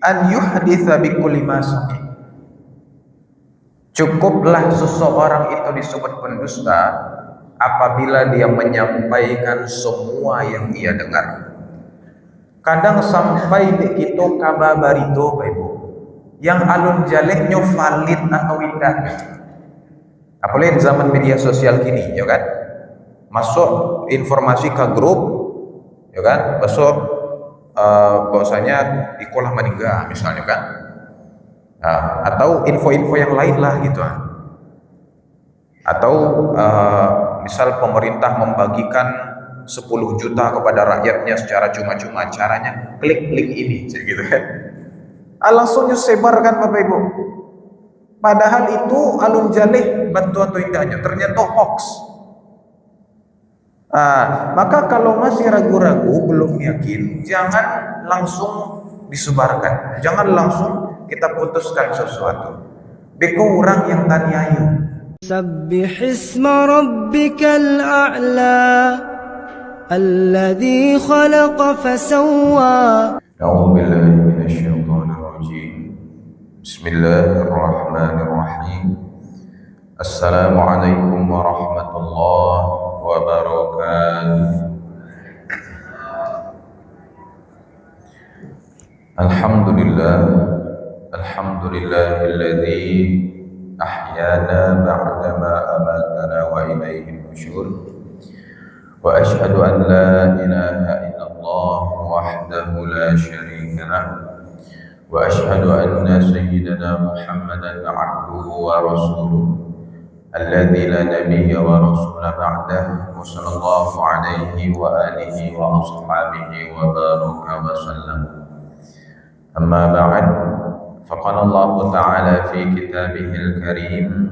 an yuhditsa bikulli ma sami. Cukuplah seseorang itu disebut pendusta apabila dia menyampaikan semua yang ia dengar. Kadang sampai begitu kabar barito, Bapak Ibu, yang alun jalehnya valid atau tidak. Apalagi di zaman media sosial kini, ya kan? Masuk informasi ke grup, ya kan? Masuk bahwasanya ikolah meninggal misalnya kan, atau info-info yang lain lah gitu, atau misal pemerintah membagikan 10 juta kepada rakyatnya secara cuma-cuma, caranya klik link ini gitu kan, langsung disebarkan Bapak Ibu, padahal itu alun jaleh bantu atau tidaknya ternyata hoax. Maka kalau masih ragu-ragu, belum yakin, jangan langsung disebarkan, jangan langsung kita putuskan sesuatu. Beko orang yang taniayu. Sabbih isma rabbikal a'la alladhi khalaqa fasawwa. A'udzu billahi minasyaitonir rajim. Bismillahirrahmanirrahim. Assalamualaikum warahmatullahi wabarakatuh. Alhamdulillahilladzi ahyana ba'dama amatana wa ilaihin nusyur. Wa asyhadu an la ilaha illallah wahdahu la syarika lah. Wa asyhadu anna sayyidana Muhammadan abduhu wa rasuluh alladzi la nabiyya wa rasula ba'dah, wa sallallahu alaihi wa alihi wa ashabihi wa baraka wa sallam. Amma ba'd, faqala Allah ta'ala fi kitabihil karim,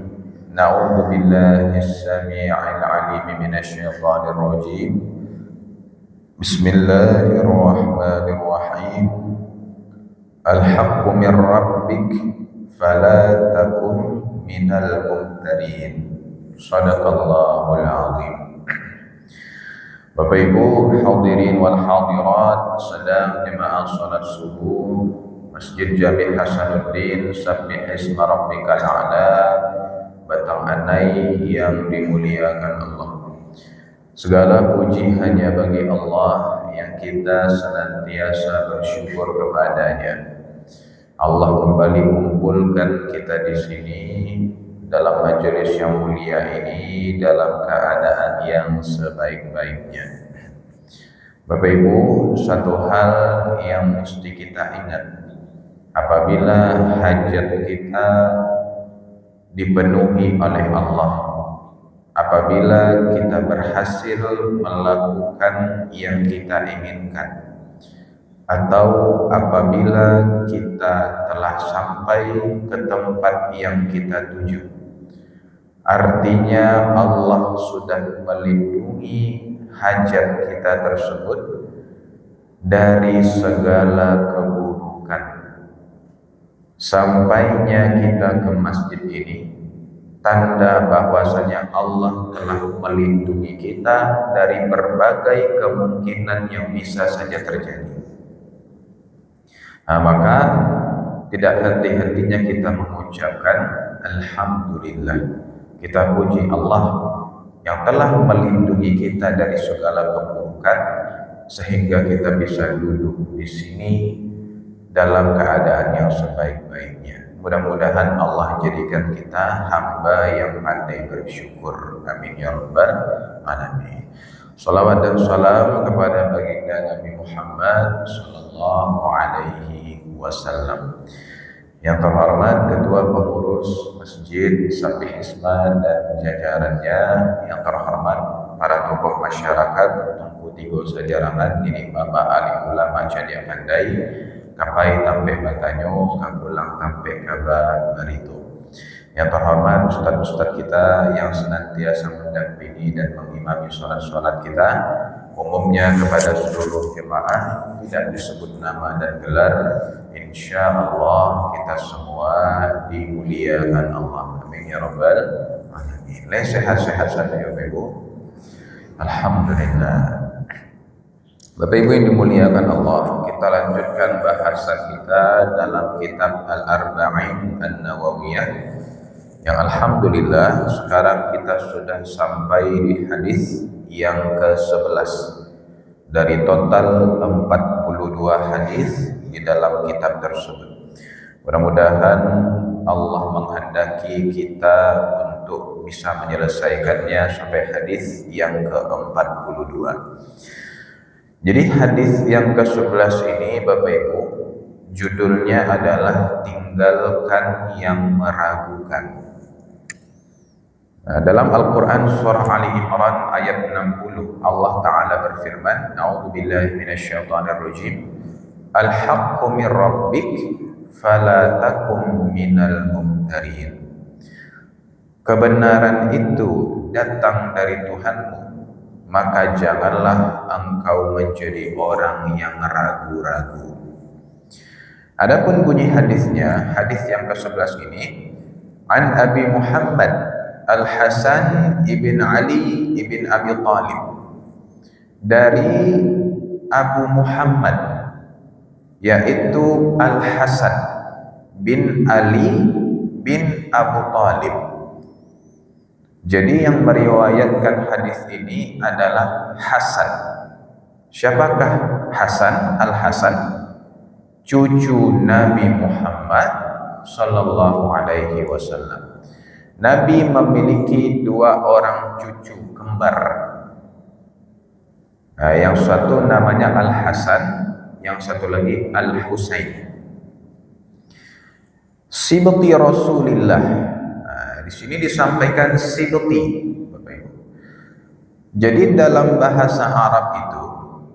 na'udzu billahi as-sami'il 'alim minasy syaithanir rajim. Bismillahirrahmanirrahim. Al-haqqu min rabbik fala takun minal mumtarin. Shadaqallahul azim. Bapak Ibu hadirin wal hadirat, sedang jemaah salat subuh Masjid Jami' Hasanuddin, sabbih isma rabbikal a'la, Batang Anai yang dimuliakan Allah. Segala puji hanya bagi Allah yang kita senantiasa bersyukur kepadanya. Allah kembali kumpulkan kita di sini dalam majelis yang mulia ini dalam keadaan yang sebaik-baiknya. Bapak Ibu, satu hal yang mesti kita ingat, apabila hajat kita dipenuhi oleh Allah, apabila kita berhasil melakukan yang kita inginkan, atau apabila kita telah sampai ke tempat yang kita tuju, artinya Allah sudah melindungi hajat kita tersebut dari segala keburukan. Sampainya kita ke masjid ini tanda bahwasanya Allah telah melindungi kita dari berbagai kemungkinan yang bisa saja terjadi. Maka tidak henti-hentinya kita mengucapkan Alhamdulillah. Kita puji Allah yang telah melindungi kita dari segala keburukan sehingga kita bisa duduk di sini dalam keadaan yang sebaik-baiknya. Mudah-mudahan Allah jadikan kita hamba yang pandai bersyukur. Amin ya rabbal alamin. Salawat dan salam kepada baginda Nabi Muhammad sallallahu alaihi wasallam. Yang terhormat Ketua Pengurus Masjid Sabbih Isma dan jajarannya, yang terhormat para tokoh masyarakat Tungku Tigo Sajarangan, ini Bapak Alim Ulama Jadi Pandai, Kapai Tampe Batanyo, Kapulang Tampe Kaba Barito. Yang terhormat ustadz-ustadz kita yang senantiasa mendampingi dan mengimami sholat-sholat kita, umumnya kepada seluruh jemaah, tidak disebut nama dan gelar, insya Allah kita semua dimuliakan Allah. Amin ya rabbal alamin. Sehat-sehat saja ya Bapak Ibu. Alhamdulillah. Bapak Ibu yang dimuliakan Allah, kita lanjutkan bahasan kita dalam kitab Al-Arba'in An-Nawawiyah, yang alhamdulillah sekarang kita sudah sampai di hadis yang ke-11 dari total 42 hadis di dalam kitab tersebut. Mudah-mudahan Allah menghendaki kita untuk bisa menyelesaikannya sampai hadis yang ke-42. Jadi hadis yang ke-11 ini Bapak Ibu, judulnya adalah tinggalkan yang meragukan. Dalam Al-Quran surah Ali Imran ayat 60, Allah Ta'ala berfirman, A'udzubillahi minasyaitonirrajim, Al-haqqu min rabbik fala takum minal mumtarin. Kebenaran itu datang dari Tuhanmu, maka janganlah engkau menjadi orang yang ragu-ragu. Adapun bunyi hadisnya, hadis yang ke-11 ini, An Abi Muhammad Al-Hasan ibn Ali ibn Abi Talib, dari Abu Muhammad yaitu Al-Hasan bin Ali bin Abu Talib. Jadi yang meriwayatkan hadis ini adalah Hasan. Siapakah Hasan? Al-Hasan, cucu Nabi Muhammad sallallahu alaihi wasallam. Nabi memiliki 2 orang cucu kembar. Yang satu namanya Al-Hasan, yang satu lagi Al-Husain. Sibti Rasulillah. Di sini disampaikan sibti, Bapak Ibu. Jadi dalam bahasa Arab itu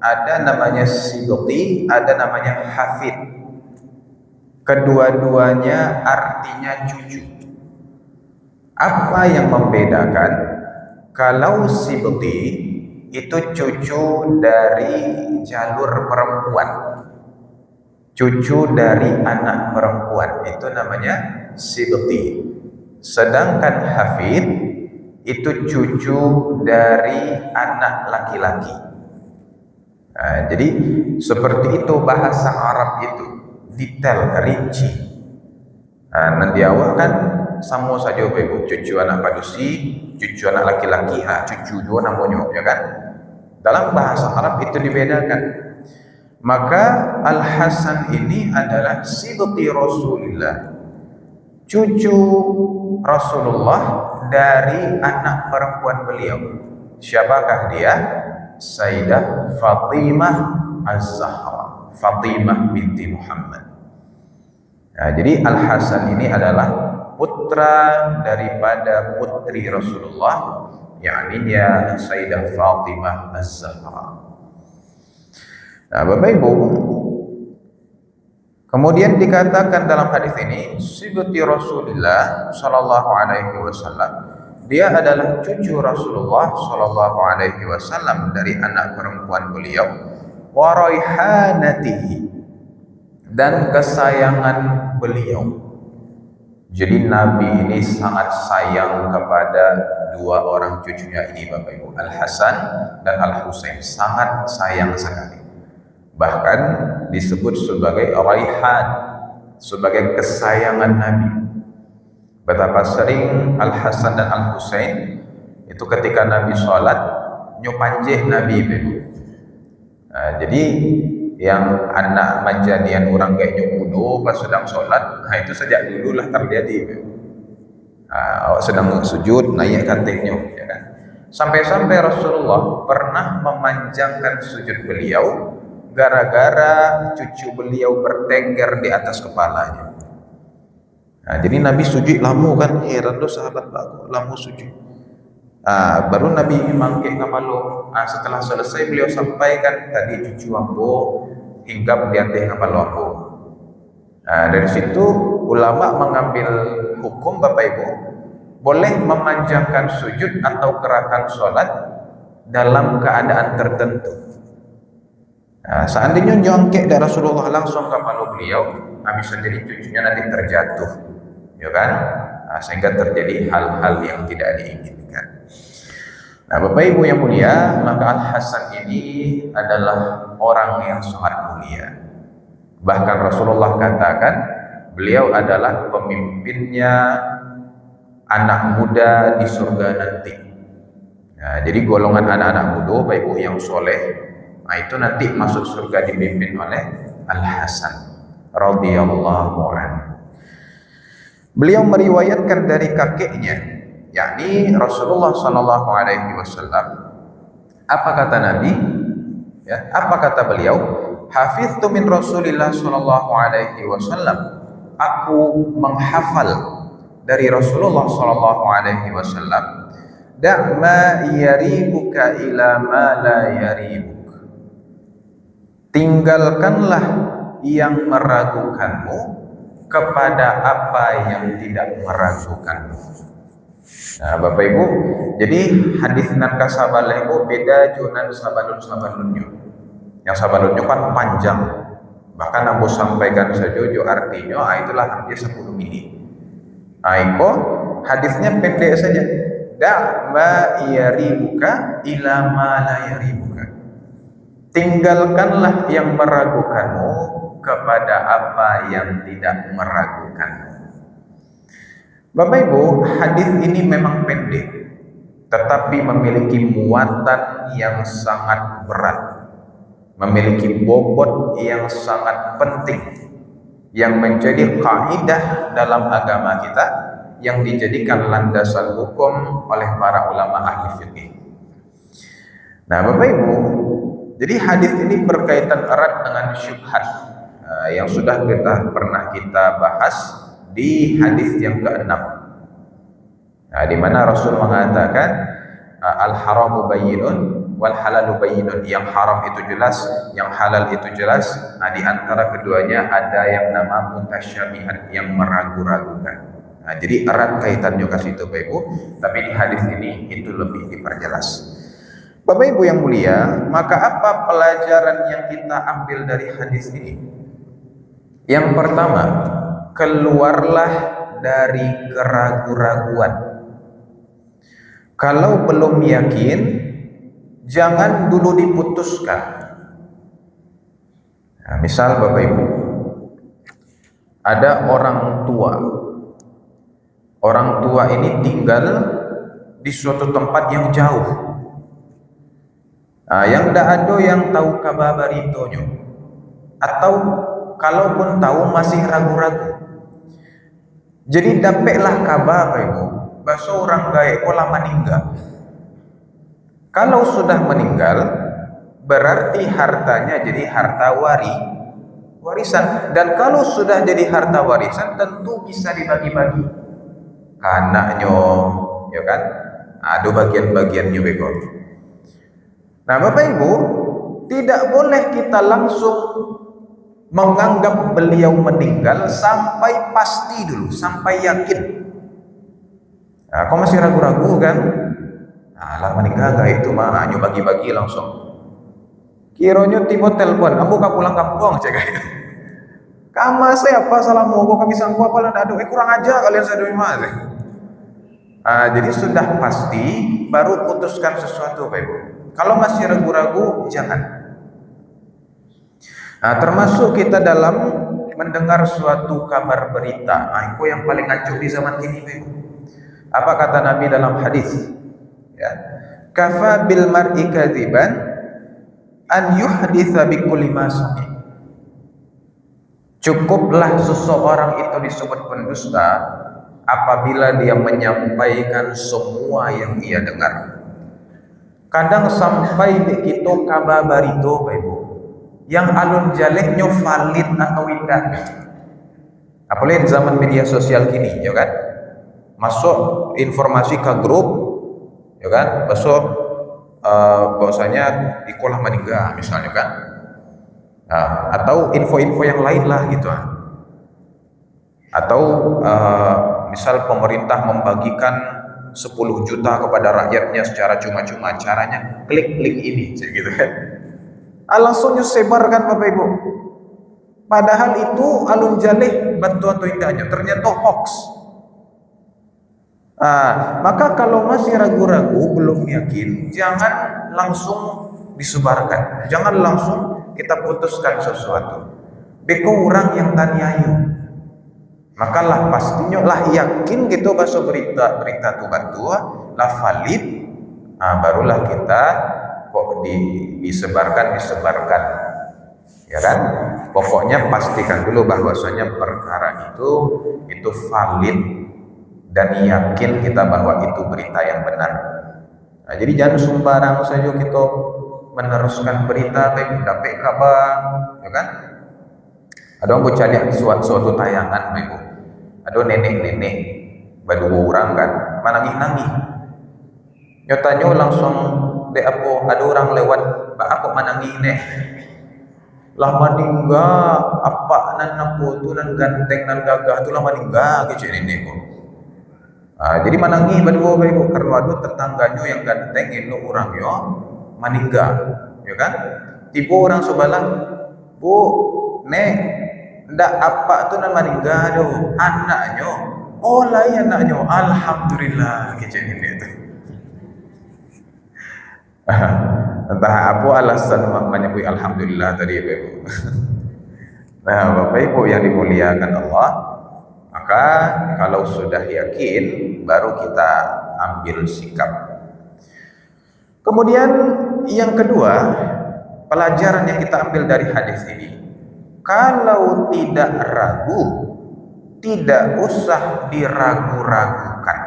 ada namanya sibti, ada namanya hafid. Kedua-duanya artinya cucu. Apa yang membedakan? Kalau sibti itu cucu dari jalur perempuan, cucu dari anak perempuan, itu namanya sibti. Sedangkan hafid itu cucu dari anak laki-laki. Jadi seperti itu bahasa Arab itu, detail, rinci. Nanti awak kan sama saja Bapak Ibu, cucu anak padusi, cucu anak laki-laki, cucu dua namanya, ya kan? Dalam bahasa Arab itu dibedakan. Maka Al-Hasan ini adalah sibti Rasulullah, cucu Rasulullah dari anak perempuan beliau. Siapakah dia? Sayyidah Fatimah Az-Zahra, Fatimah binti Muhammad. Jadi Al-Hasan ini adalah putra daripada putri Rasulullah, yakni Sayyidah Fatimah Az-Zahra. Bapak Ibu, kemudian dikatakan dalam hadis ini, sibti Rasulullah sallallahu alaihi wasallam, dia adalah cucu Rasulullah sallallahu alaihi wasallam dari anak perempuan beliau, wa raihanatihi, dan kesayangan beliau. Jadi Nabi ini sangat sayang kepada 2 orang cucunya ini Bapak Ibu, Al-Hasan dan Al-Husain, sangat sayang sekali. Bahkan disebut sebagai raihan, sebagai kesayangan Nabi. Betapa sering Al-Hasan dan Al-Husain itu ketika Nabi sholat nyupanjeh Nabi Bapak Ibu. Jadi yang anak manjanian orang kayak nyukudo pas sedang sholat, itu sejak dulu lah terjadi. Awak sedang sujud naik kateknya, ya kan? Sampai-sampai Rasulullah pernah memanjangkan sujud beliau gara-gara cucu beliau bertengger di atas kepalanya. Jadi Nabi sujud lama kan, heran tuh sahabat aku lama sujud. Baru Nabi mangkik kepala. Setelah selesai beliau sampaikan, tadi cucu ambo hinggap di atas kepala ambo. Dari situ ulama mengambil hukum Bapak Ibu, boleh memanjangkan sujud atau gerakan sholat dalam keadaan tertentu. Seandainya nyongkek dari Rasulullah langsung kepala beliau, bisa jadi cucunya nanti terjatuh, ya kan? Sehingga terjadi hal-hal yang tidak diinginkan. Bapak Ibu yang mulia, maka Al-Hasan ini adalah orang yang sangat mulia. Bahkan Rasulullah katakan beliau adalah pemimpinnya anak muda di surga nanti. Nah, jadi golongan anak-anak muda, Bapak Ibu yang soleh, nah itu nanti masuk surga dipimpin oleh Al-Hasan radhiyallahu anhu. Beliau meriwayatkan dari kakeknya, yakni Rasulullah sallallahu alaihi wasallam. Apa kata Nabi? Ya, apa kata beliau? Hafiztu min Rasulillah sallallahu alaihi wasallam. Aku menghafal dari Rasulullah sallallahu alaihi wasallam. Da' ma yaribuka ila ma la yaribuk. Tinggalkanlah yang meragukanmu kepada apa yang tidak meragukanmu. Nah, Bapak Ibu, jadi hadis nan kasabaleh itu beda junan sabalun-sabalunnya. Yang sabalunnya kan panjang. Bahkan aku sampaikan saja artinya itulah hampir 10 menit. Aiko hadisnya pendek saja. Da' ma yaribuka ila ma la yaribuka. Tinggalkanlah yang meragukanmu kepada apa yang tidak meragukanmu. Bapak Ibu, hadis ini memang pendek, tetapi memiliki muatan yang sangat berat, memiliki bobot yang sangat penting, yang menjadi kaidah dalam agama kita, yang dijadikan landasan hukum oleh para ulama ahli fikih. Nah, Bapak Ibu, jadi hadis ini berkaitan erat dengan syubhat yang sudah pernah kita bahas di hadis yang ke-6. Nah, di mana Rasul mengatakan al-haramu bayyinun wal halalu bayyinun. Yang haram itu jelas, yang halal itu jelas. Nah, di antara keduanya ada yang nama mutasyabihat, yang meragu-ragukan. Nah, jadi erat kaitannya ke situ Bapak Ibu, tapi di hadis ini itu lebih diperjelas. Bapak Ibu yang mulia, maka apa pelajaran yang kita ambil dari hadis ini? Yang pertama, keluarlah dari keraguan-raguan. Kalau belum yakin, jangan dulu diputuskan. Nah, misal Bapak Ibu, ada orang tua. Orang tua ini tinggal di suatu tempat yang jauh. Nah, yang tidak ada yang tahu kabar itu, atau kalaupun tahu masih ragu-ragu. Jadi dapatlah kabar Ibu, bahwa orang gaek pola meninggal. Kalau sudah meninggal, berarti hartanya jadi harta warisan. Dan kalau sudah jadi harta warisan, tentu bisa dibagi-bagi ke anaknya, ya kan? Ada bagian-bagiannya bego. Nah, Bapak Ibu, tidak boleh kita langsung menganggap beliau meninggal sampai pasti dulu, sampai yakin. Nah, kau masih ragu-ragu kan? Nah, lah meninggal gak itu mah hanya bagi-bagi langsung. Kiranya tiba telepon, ambo ka pulang kampung cek. Kama saya apa salahmu? Kok kami sanggup apa lah? Aduh, kurang aja kalian saya mah. Jadi sudah pasti baru putuskan sesuatu Bapak Ibu. Kalau masih ragu-ragu jangan. Nah, termasuk kita dalam mendengar suatu kabar berita. Nah, itu yang paling acuh di zaman ini Bapak Ibu. Apa kata Nabi dalam hadis? Ya. Kafa bil mar'i kadziban an yuhditsa bi kulli ma sami. Cukuplah seseorang itu disebut pendusta apabila dia menyampaikan semua yang ia dengar. Kadang sampai begitu kabar barito Bapak Ibu, yang alun jalehnya valid atau tidak. Apalagi di zaman media sosial kini, ya kan? Masuk informasi ke grup, ya kan? Masuk bahwasanya ikolah meninggal misalnya kan? Nah, atau info-info yang lain lah gitu. Atau misal pemerintah membagikan 10 juta kepada rakyatnya secara cuma-cuma, caranya klik link ini gitu kan. Langsung sebarkan Bapak Ibu. Padahal itu alun jalih bantu atau indahnya ternyata hoax. Maka kalau masih ragu-ragu, belum yakin, jangan langsung disebarkan. Jangan langsung kita putuskan sesuatu. beko orang yang taniayu. Maka lah pastinya lah yakin gitu bahasa berita tu batua lah valid, barulah kita kok disebarkan, ya kan? Pokoknya pastikan dulu bahwasanya perkara itu valid dan yakin kita bahwa itu berita yang benar. Nah, jadi jangan sembarang saja kita meneruskan berita dapat kabar, ya kan? Ada orang bercari suatu tayangan, Ibu. Ada nenek-nenek, berdua orang kan, manangih-nangih. Nyatanya langsung ada orang lewat, aku manangih nek. Lah maningga apa nan napo tu nan ganteng nan gagah tu lah maningga gitu nenek kok. Jadi manangi berdua Ibu karena ada tetangganya yang ganteng itu orang yo maningga, ya kan? Tiba orang sebelah, Bu, nek ndak apa tu nan maningga do anaknya. Oh lain anaknya, alhamdulillah gitu nenek tu. Entah apa alasan menyebut alhamdulillah tadi Bapak Ibu. Nah, Bapak Ibu yang dimuliakan Allah, maka kalau sudah yakin baru kita ambil sikap. Kemudian yang kedua, pelajaran yang kita ambil dari hadis ini, kalau tidak ragu, tidak usah diragu-ragukan.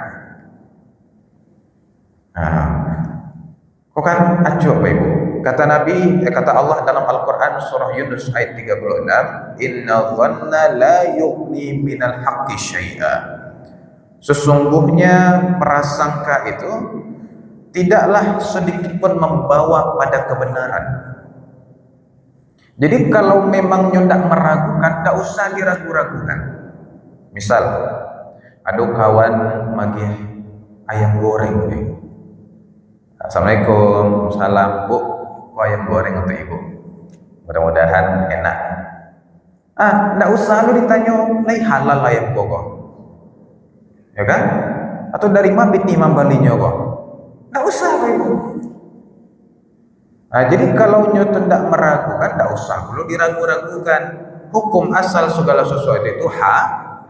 Kok kan acuh Bapak Ibu. Kata Nabi, kata Allah dalam Al-Quran surah Yunus ayat 36, Inna dhanna la yughni minal haqqi syai'a. Sesungguhnya prasangka itu tidaklah sedikit pun membawa pada kebenaran. Jadi kalau memang nyendak meragukan, tak usah diragu-ragukan. Misal, ada kawan magih ayam goreng, Assalamualaikum, salam Bu, kok ayam goreng untuk Ibu. Mudah-mudahan enak. Nggak usah lu ditanya, lai halal ayam kok, ya kan? Atau dari mana biti mambalinya kok? Nggak usah Ibu. Jadi kalau nyoto tidak meragukan, tidak usah perlu diragu-ragukan. Hukum asal segala sesuatu itu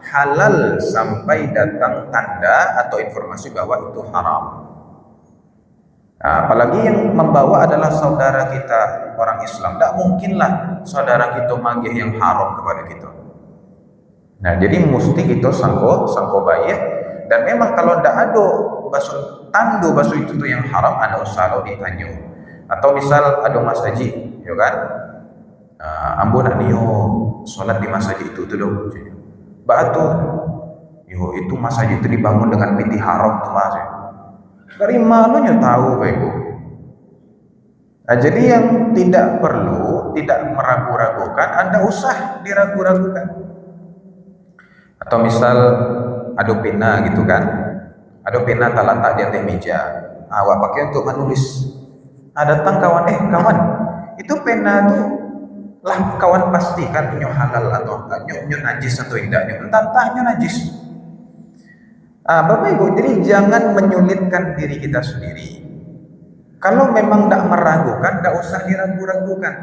halal sampai datang tanda atau informasi bahwa itu haram. Apalagi yang membawa adalah saudara kita orang Islam. Tidak mungkinlah saudara kita magih yang haram kepada kita. Nah, jadi mesti kita sangko baik. Dan memang kalau tidak ada tandu basu itu tuh yang haram, ada usaha ditanya. Atau misal ada Mas Haji, ya kan? Ambo nak niyo sholat di Mas Haji itu tuh dong. Batu. Yo itu Mas Haji itu dibangun dengan piti haram tuh Mas. Dari malunya tahu Bapak Ibu. Jadi yang tidak perlu, tidak meragu-ragukan, Anda usah diragu-ragukan. Atau misal ada pena gitu kan, ada pena tak letak di atas meja, awak pakai untuk menulis. Datang kawan, kawan, itu pena tuh lah kawan pastikan nyo halal atau nyo najis atau tidaknya, entah najis. Bapak Ibu, jadi jangan menyulitkan diri kita sendiri. Kalau memang tidak meragukan, tidak usah diragu-ragukan.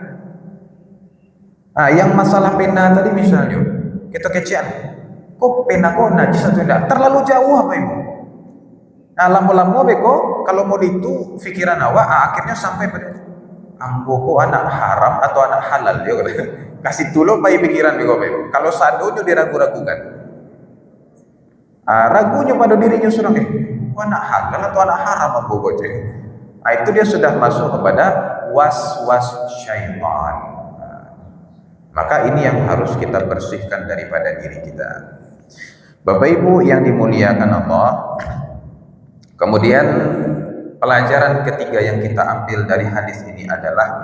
Yang masalah pena tadi misalnya, kita kecian, kok pena kok najis atau tidak? Terlalu jauh Bapak Ibu. Lama-lama beko, kalau mau itu pikiran awak, akhirnya sampai pada ambo anak haram atau anak halal ya. Kasih dulu bayi pikiran Bapak Ibu. Kalau sadonya diragu-ragukan. Ragunya pada dirinya sudah anak halal atau anak haram apa bocah. Itu dia sudah masuk kepada was-was syaitan. Maka ini yang harus kita bersihkan daripada diri kita. Bapak Ibu yang dimuliakan Allah. Kemudian pelajaran ketiga yang kita ambil dari hadis ini adalah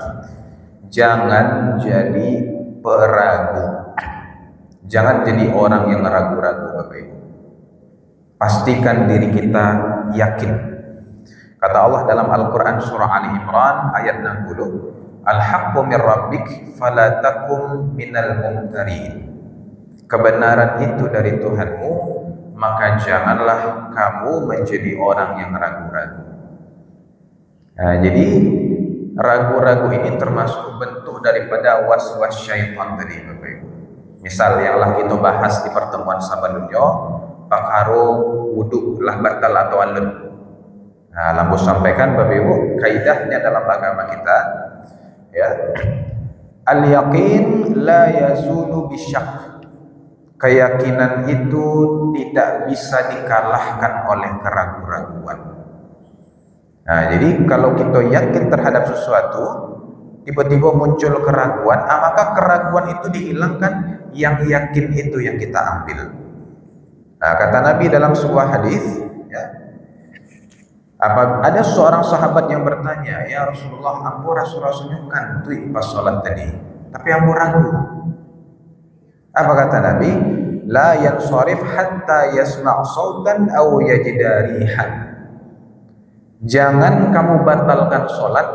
jangan jadi peragu. Jangan jadi orang yang ragu-ragu Bapak Ibu. Pastikan diri kita yakin. Kata Allah dalam Al-Quran surah Ali Imran ayat 60, Al-haqqu min rabbik fala takum minal mumtarin. Kebenaran itu dari Tuhanmu, maka janganlah kamu menjadi orang yang ragu-ragu. Jadi ragu-ragu ini termasuk bentuk daripada was-was syaitan tadi Bapak Ibu. Misal yang lah kita bahas di pertemuan sebelumnya, perkara wudu lah batal atau alun. Nah, lampu sampaikan Bapak Ibu, kaidahnya dalam agama kita, ya. Al-yaqin la yazulu bisyak. Keyakinan itu tidak bisa dikalahkan oleh keraguan-raguan. Nah, jadi kalau kita yakin terhadap sesuatu, tiba-tiba muncul keraguan, maka keraguan itu dihilangkan, yang yakin itu yang kita ambil. Nah, kata Nabi dalam sebuah hadis, ya, ada seorang sahabat yang bertanya, ya Rasulullah, ambo rasul-rasulnya kan tuh pas sholat tadi, tapi ambo ragu. Apa kata Nabi? La yansharif hatta yasma' sautan aw yajida rihan. Jangan kamu batalkan sholat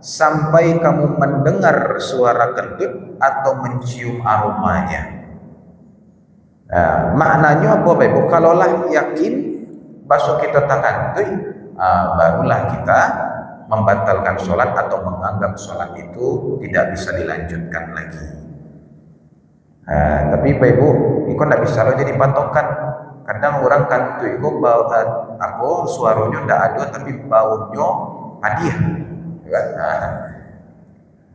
sampai kamu mendengar suara kentut atau mencium aromanya. Nah, maknanya apa Bapak Ibu? Kalaulah yakin besok kita takantui, barulah kita membatalkan sholat atau menganggap sholat itu tidak bisa dilanjutkan lagi. Tapi Bapak Ibu, itu tidak bisa lo jadi patokan. Kadang orang kan tuh itu bau suaranya tidak ada tapi baunya hadiah, kan?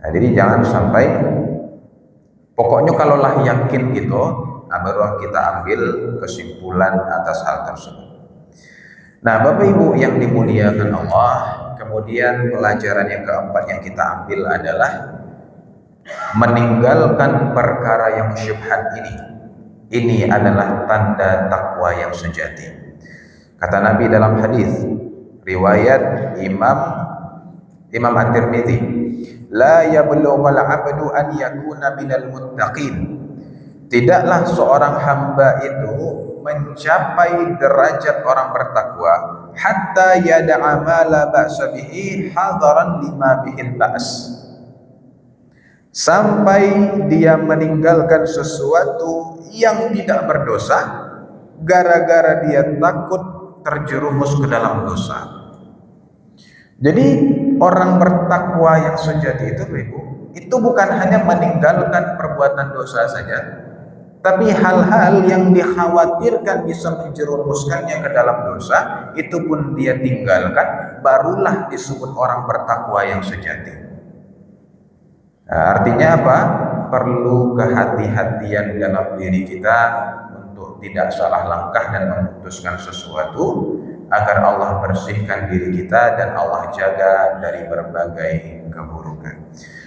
Nah, jadi jangan sampai, pokoknya kalaulah yakin gitu, baru kita ambil kesimpulan atas hal tersebut. Nah, Bapak Ibu yang dimuliakan Allah, kemudian pelajaran yang keempat yang kita ambil adalah meninggalkan perkara yang syubhat ini. Ini adalah tanda takwa yang sejati. Kata Nabi dalam hadis riwayat Imam At-Tirmidzi, la yablughul 'abdu an yakuna minal muttaqin. Tidaklah seorang hamba itu mencapai derajat orang bertakwa hatta yada'a ma la ba'sa bihi hadaran lima bihil ba's. Sampai dia meninggalkan sesuatu yang tidak berdosa gara-gara dia takut terjerumus ke dalam dosa. Jadi orang bertakwa yang sejati itu Ibu, itu bukan hanya meninggalkan perbuatan dosa saja, tapi hal-hal yang dikhawatirkan bisa menjerumuskannya ke dalam dosa, itu pun dia tinggalkan, barulah disebut orang bertakwa yang sejati. Nah, artinya apa? Perlu kehati-hatian dalam diri kita untuk tidak salah langkah dan memutuskan sesuatu, agar Allah bersihkan diri kita dan Allah jaga dari berbagai keburukan.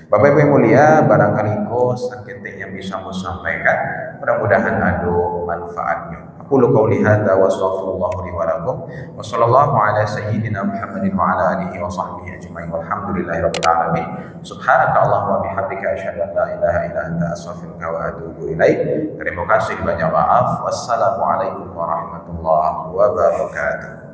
Bapak Ibu yang mulia, barangkali sakit yang bisa saya sampaikan, mudah-mudahan ada manfaatnya. Aku qouli hadza wa astaghfirullah li wa lakum wa sallallahu ala sayyidina Muhammadin wa ala alihi wa sahbihi ajma'in walhamdulillahirabbil alamin. Subhanaka Allahumma bihamdika asyhadu an la ilaha illa anta astaghfiruka wa atubu ilaik. Terima kasih, banyak maaf. Wassalamualaikum warahmatullahi wabarakatuh.